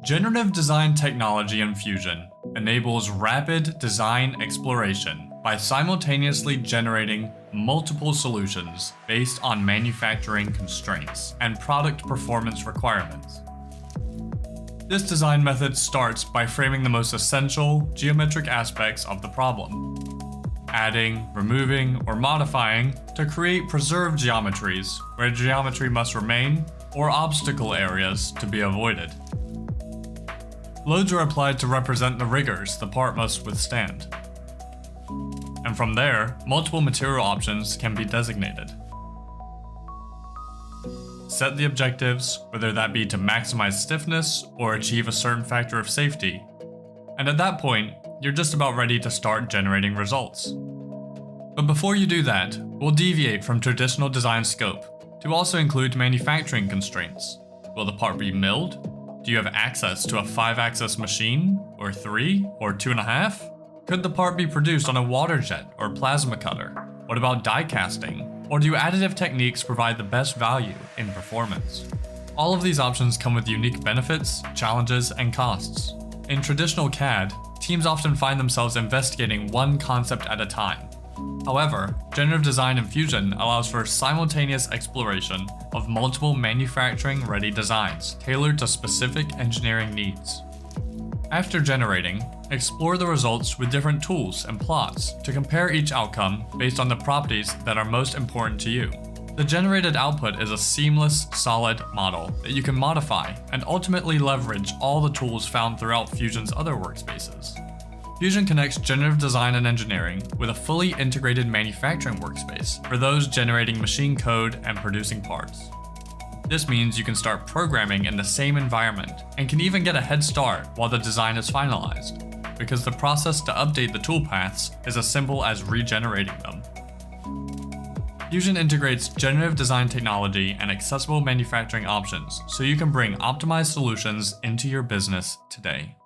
Generative design technology in Fusion enables rapid design exploration by simultaneously generating multiple solutions based on manufacturing constraints and product performance requirements. This design method starts by framing the most essential geometric aspects of the problem, adding, removing, or modifying to create preserved geometries where geometry must remain or obstacle areas to be avoided. Loads are applied to represent the rigors the part must withstand. And from there, multiple material options can be designated. Set the objectives, whether that be to maximize stiffness or achieve a certain factor of safety. And at that point, you're just about ready to start generating results. But before you do that, we'll deviate from traditional design scope to also include manufacturing constraints. Will the part be milled? Do you have access to a 5-axis machine, or 3, or 2.5? Could the part be produced on a water jet or plasma cutter? What about die casting? Or do additive techniques provide the best value in performance? All of these options come with unique benefits, challenges, and costs. In traditional CAD, teams often find themselves investigating one concept at a time. However, generative design in Fusion allows for simultaneous exploration of multiple manufacturing-ready designs tailored to specific engineering needs. After generating, explore the results with different tools and plots to compare each outcome based on the properties that are most important to you. The generated output is a seamless, solid model that you can modify and ultimately leverage all the tools found throughout Fusion's other workspaces. Fusion connects generative design and engineering with a fully integrated manufacturing workspace for those generating machine code and producing parts. This means you can start programming in the same environment and can even get a head start while the design is finalized, because the process to update the toolpaths is as simple as regenerating them. Fusion integrates generative design technology and accessible manufacturing options so you can bring optimized solutions into your business today.